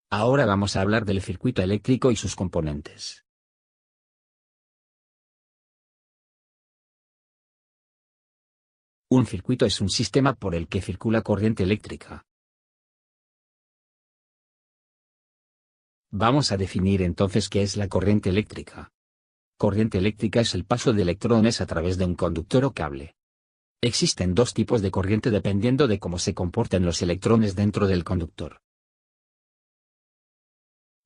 Ahora vamos a hablar del circuito eléctrico y sus componentes. Un circuito es un sistema por el que circula corriente eléctrica. Vamos a definir entonces qué es la corriente eléctrica. Corriente eléctrica es el paso de electrones a través de un conductor o cable. Existen dos tipos de corriente dependiendo de cómo se comporten los electrones dentro del conductor.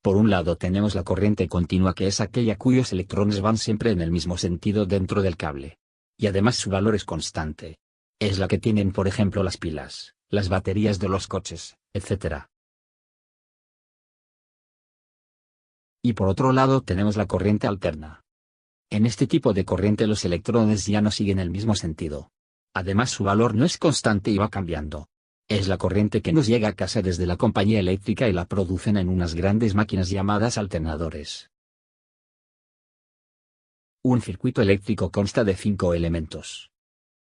Por un lado tenemos la corriente continua, que es aquella cuyos electrones van siempre en el mismo sentido dentro del cable. Y además su valor es constante. Es la que tienen por ejemplo las pilas, las baterías de los coches, etc. Y por otro lado tenemos la corriente alterna. En este tipo de corriente los electrones ya no siguen el mismo sentido. Además su valor no es constante y va cambiando. Es la corriente que nos llega a casa desde la compañía eléctrica y la producen en unas grandes máquinas llamadas alternadores. Un circuito eléctrico consta de 5 elementos.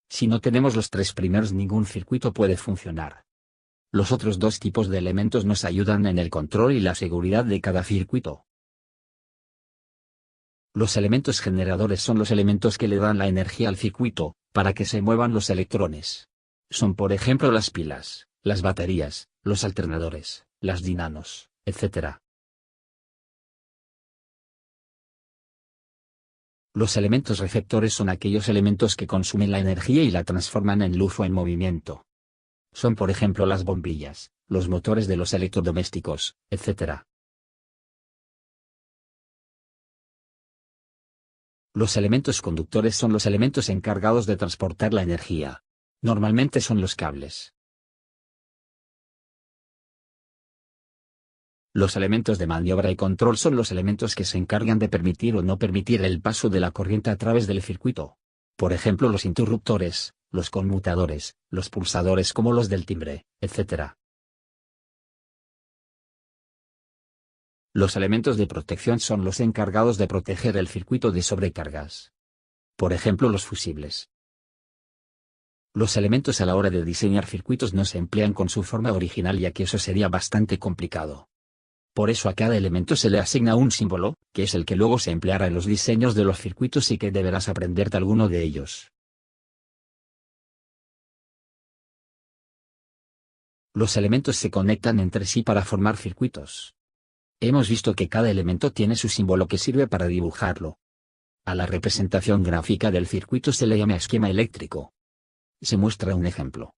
Si no tenemos los 3 primeros, ningún circuito puede funcionar. Los otros 2 tipos de elementos nos ayudan en el control y la seguridad de cada circuito. Los elementos generadores son los elementos que le dan la energía al circuito, para que se muevan los electrones. Son por ejemplo las pilas, las baterías, los alternadores, las dinanos, etc. Los elementos receptores son aquellos elementos que consumen la energía y la transforman en luz o en movimiento. Son por ejemplo las bombillas, los motores de los electrodomésticos, etc. Los elementos conductores son los elementos encargados de transportar la energía. Normalmente son los cables. Los elementos de maniobra y control son los elementos que se encargan de permitir o no permitir el paso de la corriente a través del circuito. Por ejemplo los interruptores, los conmutadores, los pulsadores como los del timbre, etc. Los elementos de protección son los encargados de proteger el circuito de sobrecargas. Por ejemplo los fusibles. Los elementos a la hora de diseñar circuitos no se emplean con su forma original, ya que eso sería bastante complicado. Por eso a cada elemento se le asigna un símbolo, que es el que luego se empleará en los diseños de los circuitos y que deberás aprenderte alguno de ellos. Los elementos se conectan entre sí para formar circuitos. Hemos visto que cada elemento tiene su símbolo que sirve para dibujarlo. A la representación gráfica del circuito se le llama esquema eléctrico. Se muestra un ejemplo.